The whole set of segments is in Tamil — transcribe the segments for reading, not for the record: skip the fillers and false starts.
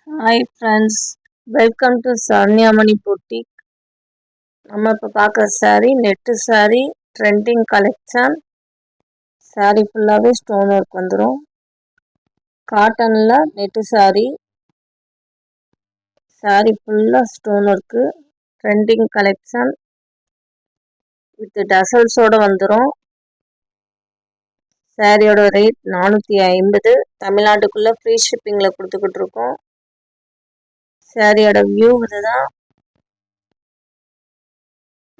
Hi friends, welcome to Sarnyamani Boutique. நம்ம இப்போ பார்க்குற saree net saree trending collection. saree ஃபுல்லாகவே ஸ்டோன் ஒர்க் வந்துடும். காட்டனில் நெட்டு saree ஃபுல்லாக stone work trending collection with டசல்ஸோடு வந்துடும். சாரியோட ரேட் 450. தமிழ்நாட்டுக்குள்ளே ஃப்ரீ ஷிப்பிங்கில் கொடுத்துக்கிட்டு இருக்கோம். சாரியோட வியூ இதுதான்.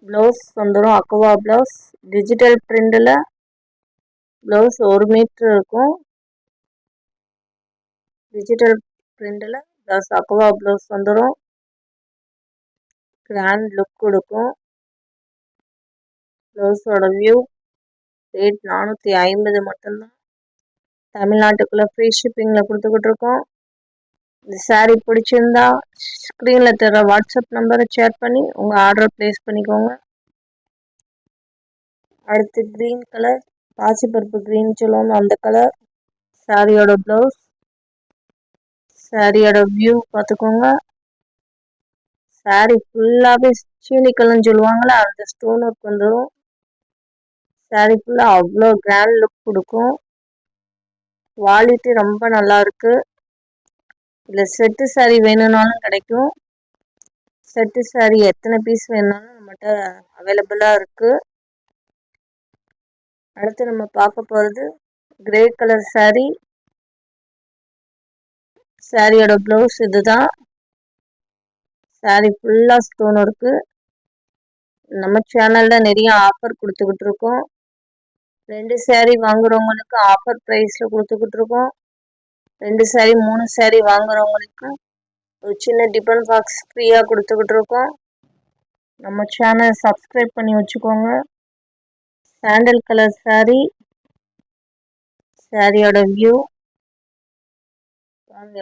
ப்ளவுஸ் வந்துடும் அக்வா ப்ளவுஸ். டிஜிட்டல் பிரிண்டில் ப்ளவுஸ் 1 மீட்டர் இருக்கும். டிஜிட்டல் பிரிண்டில் ப்ளவுஸ் அக்வா ப்ளவுஸ் வந்துடும். கிராண்ட் லுக் கொடுக்கும். ப்ளவுஸோட வியூ. ரேட் 450 மட்டும்தான். தமிழ்நாட்டுக்குள்ளே ஃப்ரீ ஷிப்பிங்கில் கொடுத்துக்கிட்டு இருக்கோம். இந்த சாரீ பிடிச்சிருந்தா ஸ்க்ரீனில் தர வாட்ஸ்அப் நம்பரை ஷேர் பண்ணி உங்கள் ஆர்டர் ப்ளேஸ் பண்ணிக்கோங்க. அடுத்து க்ரீன் கலர், பாசிப்பருப்பு க்ரீன் சொல்லுவோம், அந்த கலர். சாரியோட ப்ளவுஸ். சாரியோட வியூ பார்த்துக்கோங்க. சாரி ஃபுல்லாகவே சீனிக்கல்னு சொல்லுவாங்களா, அந்த ஸ்டோன் ஒர்க் வந்துடும். சாரி ஃபுல்லாக அவ்வளோ கிராண்ட் லுக் கொடுக்கும். குவாலிட்டி ரொம்ப நல்லா இருக்கு. இதில் செட்டு சாரி வேணும்னாலும் கிடைக்கும். செட்டு சாரி எத்தனை பீஸ் வேணும்னாலும் நம்மகிட்ட அவைலபிளாக இருக்குது. அடுத்து நம்ம பார்க்க போகிறது கிரே கலர் சாரி. சாரியோட ப்ளவுஸ் இதுதான். சாரி ஃபுல்லாக ஸ்டோன் ஒர்க்கு. நம்ம சேனலில் நிறைய ஆஃபர் கொடுத்துக்கிட்டு இருக்கோம். 2 சாரி வாங்குறவங்களுக்கு ஆஃபர் ப்ரைஸில் கொடுத்துக்கிட்டு இருக்கோம். 2 சாரி 3 சாரி வாங்குறவங்களுக்கு ஒரு சின்ன டிஃபன் பாக்ஸ் ஃப்ரீயாக கொடுத்துக்கிட்டு இருக்கோம். நம்ம சேனல் சப்ஸ்கிரைப் பண்ணி வச்சுக்கோங்க. Sandal colour sorry. சாரியோட வியூ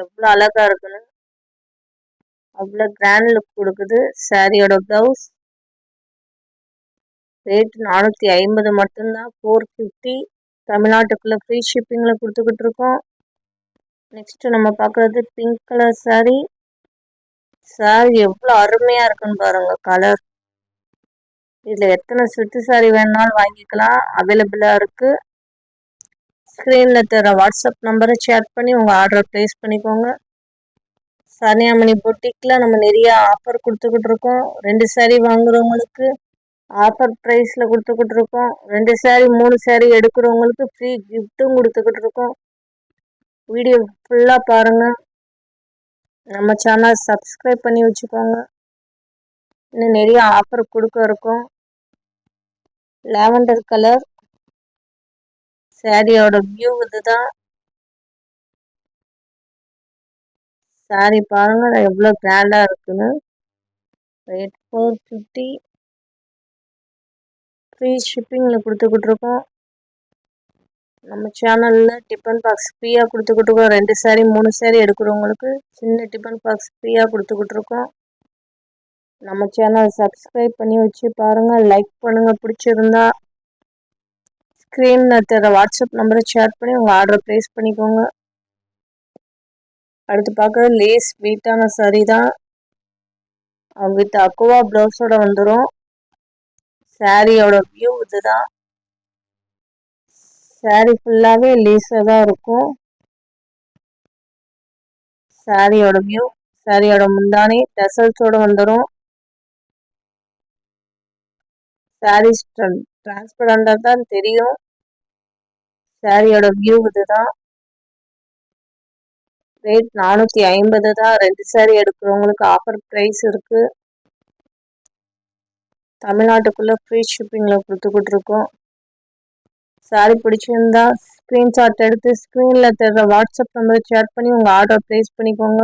எவ்வளோ அழகாக இருக்குன்னு, அவ்வளோ கிராண்ட் லுக் கொடுக்குது. சாரியோட ப்ளவுஸ். ரேட் 450 மட்டும்தான். 450. தமிழ்நாட்டுக்குள்ளே ஃப்ரீ ஷிப்பிங்கில் கொடுத்துக்கிட்டு இருக்கோம். நெக்ஸ்ட்டு நம்ம பார்க்குறது பிங்க் கலர் சாரி. சாரி எவ்வளோ அருமையாக இருக்குன்னு பாருங்கள் கலர். இதில் எத்தனை செட்டு சாரி வேணுனாலும் வாங்கிக்கலாம். அவைலபிளாக இருக்குது. ஸ்க்ரீனில் தர வாட்ஸ்அப் நம்பரை ஷேர் பண்ணி உங்கள் ஆர்டரை ப்ளேஸ் பண்ணிக்கோங்க. சரண்யாமணி பொட்டிக்கில் நம்ம நிறைய ஆஃபர் கொடுத்துக்கிட்டு இருக்கோம். 2 சாரி வாங்குறவங்களுக்கு ஆஃபர் ப்ரைஸில் கொடுத்துக்கிட்டு இருக்கோம். 2 சாரி 3 சாரி எடுக்கிறவங்களுக்கு ஃப்ரீ கிஃப்ட்டும் கொடுத்துக்கிட்டு இருக்கோம். வீடியோ ஃபுல்லாக பாருங்கள். நம்ம சேனல் சப்ஸ்கிரைப் பண்ணி வச்சுக்கோங்க. இன்னும் நிறைய ஆஃபர் கொடுக்க இருக்கோம். Lavender colour. சாரியோட வியூ இதுதான். சாரி பாருங்க எவ்வளோ கிராண்டாக இருக்குன்னு. ரேட் 450. ஃப்ரீ ஷிப்பிங்கில் கொடுத்துக்கிட்டு இருக்கோம். நம்ம சேனலில் டிஃபன் பாக்ஸ் ஃப்ரீயாக கொடுத்துக்கிட்டு இருக்கோம். 2 சாரி 3 சாரி எடுக்கிறவங்களுக்கு சின்ன டிஃபன் பாக்ஸ் ஃப்ரீயாக கொடுத்துக்கிட்டு இருக்கோம். நம்ம சேனல் சப்ஸ்கிரைப் பண்ணி வச்சு பாருங்கள். லைக் பண்ணுங்கள் பிடிச்சிருந்தா. ஸ்க்ரீனில் தர வாட்ஸ்அப் நம்பரை ஷேர் பண்ணி உங்கள் ஆர்டரை ப்ளேஸ் பண்ணிக்கோங்க. அடுத்து பார்க்குறது லேஸ் வெயிட்டான சாரி தான். வித் அக்வா ப்ளவுஸோட வந்துடும். சாரியோட வியூ இதுதான். சாரி ஃபுல்லாகவே லேஸாக தான் இருக்கும். சாரியோட வியூ. சாரியோட முந்தானி டசல்ஸோட வந்துடும். சாரி டிரான்ஸ்பரண்டாக தான் தெரியும். சாரியோட வியூ இதுதான். ரேட் 450 தான். 2 சாரி எடுக்கிறவங்களுக்கு ஆஃபர் ப்ரைஸ் இருக்குது. தமிழ்நாட்டுக்குள்ளே ஃப்ரீ ஷிப்பிங்கில் கொடுத்துக்கிட்டு இருக்கோம். சாரி பிடிச்சிருந்தா ஸ்க்ரீன்ஷாட் எடுத்து ஸ்க்ரீனில் தர வாட்ஸ்அப் நம்பரை ஷேர் பண்ணி உங்கள் ஆர்டர் ப்ளேஸ் பண்ணிக்கோங்க.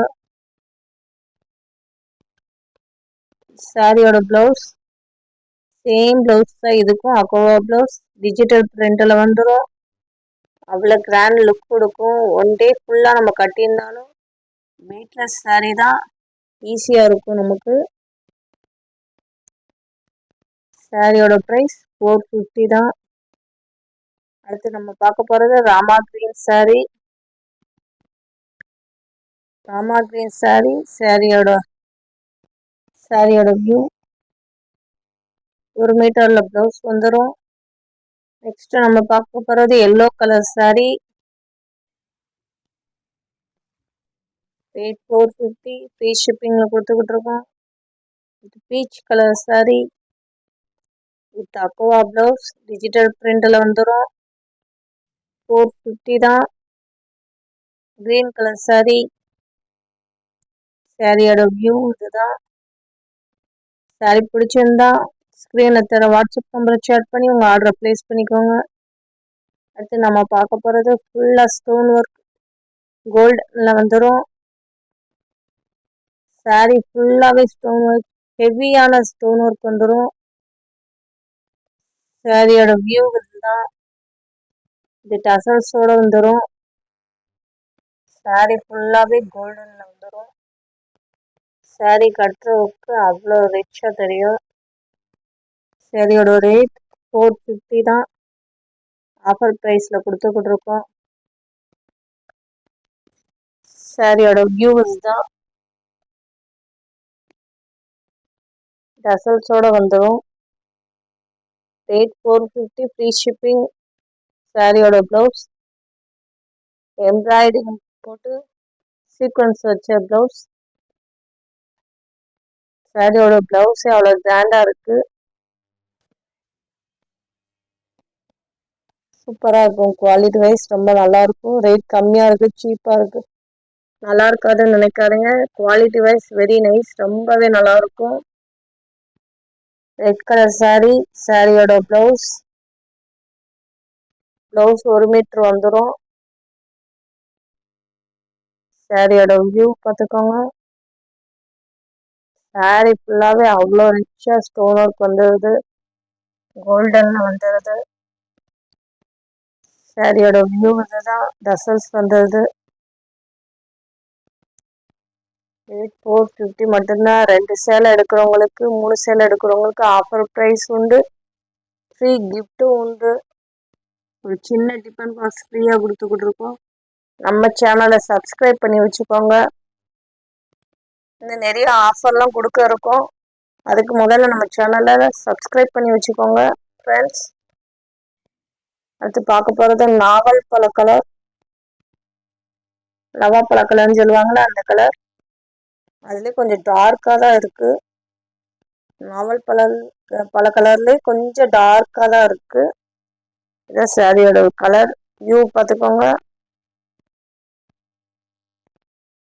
சாரியோட ப்ளவுஸ். சேம் ப்ளவுஸ் தான் இதுக்கும். Aqua blouse. டிஜிட்டல் பிரிண்டில் வந்துடும். அவ்வளோ கிராண்ட் லுக் கொடுக்கும். 1 டே ஃபுல்லாக நம்ம கட்டியிருந்தாலும் வெயிட்லெஸ் சாரி தான். ஈஸியாக இருக்கும் நமக்கு. சாரியோட ப்ரைஸ் 450 தான். அடுத்து நம்ம பார்க்க போகிறது ராமா க்ரீன் சாரி. ராமா கிரீன் சாரியோட வியூ 1 மீட்டர்ல ப்ளவுஸ் வந்துடும். நெக்ஸ்ட் நம்ம பார்க்க போறது yellow colour sari, rate 450, free ஷிப்பிங்ல கொடுத்துக்கிட்டு இருக்கோம். இது peach colour sari with aqua blouse, digital பிரிண்ட்ல வந்துடும். 450 தான். கிரீன் கலர் சாரியோட வியூ இதுதான். சாரி பிடிச்சிருந்தா ஸ்க்ரீன்ல தர வாட்ஸ்அப் நம்பரை சேட் பண்ணி உங்க ஆர்டரை பிளேஸ் பண்ணிக்கோங்க. அடுத்து நம்ம பார்க்க போறது ஃபுல்லா ஸ்டோன் ஒர்க் கோல்டுல வந்துடும். சாரி ஃபுல்லாவே ஸ்டோன் ஒர்க், ஹெவியான ஸ்டோன் ஒர்க் வந்துடும். சாரியோட வியூ இதுதான். இது டசல்ஸோட வந்துடும். சாரி ஃபுல்லாவே கோல்டன்ல வந்துடும். சாரி கட்டுறதுக்கு அவ்வளோ ரிச்சா தெரியும். சாரியோட ரேட் 450 தான். ஆஃபர் ப்ரைஸ்ல கொடுத்துக்கிட்டு இருக்கோம். சாரியோட வியூ இதுதான். டசல்ஸோட வந்துடும். Rate 450, free shipping. சாரியோட ப்ளவுஸ் எம்ப்ராய்டிங் போட்டு சீக்வன்ஸ் வச்ச ப்ளவுஸ். சாரியோட ப்ளவுஸே அவ்வளோ கிராண்டா இருக்கு. சூப்பரா இருக்கும். குவாலிட்டி வைஸ் ரொம்ப நல்லா இருக்கும். ரேட் கம்மியா இருக்கு, சீப்பா இருக்கு. நல்லா இருக்காதுன்னு நினைக்காதீங்க. குவாலிட்டி வைஸ் வெரி நைஸ், ரொம்பவே நல்லா இருக்கும். ரெட் கலர் சாரியோட ப்ளவுஸ் 1 மீட்டர் வந்துடும். சாரியோட வியூ பார்த்துக்கோங்க. சாரி ஃபுல்லாவே அவ்வளோ ரிச்சா ஸ்டோன் ஒர்க் வந்துடுது, கோல்டன்ல வந்துடுது. சாரியோட வியூ இதுதான். டசல்ஸ் வந்துடுது. ரேட் 450 மட்டும்தான். 2 சேலை எடுக்கிறவங்களுக்கு 3 சேலை எடுக்கிறவங்களுக்கு ஆஃபர் ப்ரைஸ் உண்டு. ஃப்ரீ கிஃப்ட்டும் உண்டு. ஒரு சின்ன டிஃபன் பாக்ஸ் ஃப்ரீயாக கொடுத்துக்கிட்டு இருக்கோம். நம்ம சேனலை சப்ஸ்கிரைப் பண்ணி வச்சுக்கோங்க. இன்னும் நிறைய ஆஃபர்லாம் கொடுக்க இருக்கோம். அதுக்கு முதல்ல நம்ம சேனலை சப்ஸ்கிரைப் பண்ணி வச்சுக்கோங்க ஃப்ரெண்ட்ஸ். அடுத்து பார்க்க போகிறது நாவல் பழ கலர், நவாப்பழ கலர்னு சொல்லுவாங்களே அந்த கலர். அதுலேயே கொஞ்சம் டார்க்காக தான் இருக்குது. நாவல் பழ கலர்லேயே கொஞ்சம் டார்க்காக தான் இருக்குது. இதான் சாரியோட கலர். வியூ பார்த்துக்கோங்க.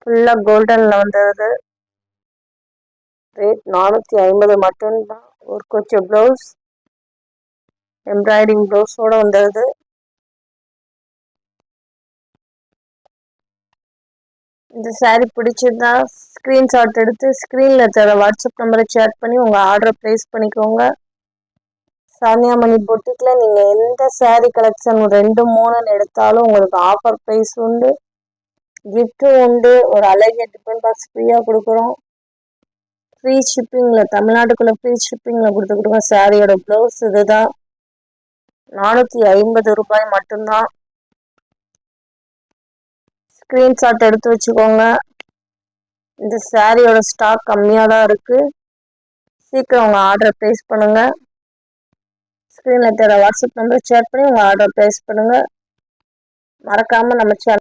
ஃபுல்லாக கோல்டனில் வந்துடுது. ரேட் 450 மட்டும்தான். ஒரு கொச்ச ப்ளவுஸ், எம்ப்ராய்டிங் ப்ளவுஸோட வந்துடுது. இந்த சாரி பிடிச்சிருந்தா ஸ்க்ரீன்ஷாட் எடுத்து ஸ்க்ரீனில் தர வாட்ஸ்அப் நம்பரை சேட் பண்ணி உங்கள் ஆர்டரை ப்ளேஸ் பண்ணிக்கோங்க. சானியாமணி பொட்டிக்கில் நீங்கள் எந்த சாரி கலெக்ஷன் 2, 3 எடுத்தாலும் உங்களுக்கு ஆஃபர் ப்ரைஸ் உண்டு, கிஃப்ட்டும் உண்டு. ஒரு அழகிய டிஃபன் பாக்ஸ் ஃப்ரீயாக கொடுக்குறோம். ஃப்ரீ ஷிப்பிங்கில், தமிழ்நாட்டுக்குள்ளே ஃப்ரீ ஷிப்பிங்கில் கொடுத்துக்கிட்டோம். சாரியோட ப்ளவுஸ் இதுதான். 450 ரூபாய் மட்டும்தான். ஸ்க்ரீன்ஷாட் எடுத்து வச்சுக்கோங்க. இந்த சாரியோட ஸ்டாக் கம்மியாக தான் இருக்குது. சீக்கிரம் உங்கள் ஆர்டரை ப்ளேஸ் பண்ணுங்கள். ஸ்க்ரீனில் தர வாட்ஸ்அப் நம்பர் சேட் பண்ணி உங்கள் ஆர்டரை ப்ளேஸ் பண்ணுங்கள். மறக்காமல் நம்ம சேனல்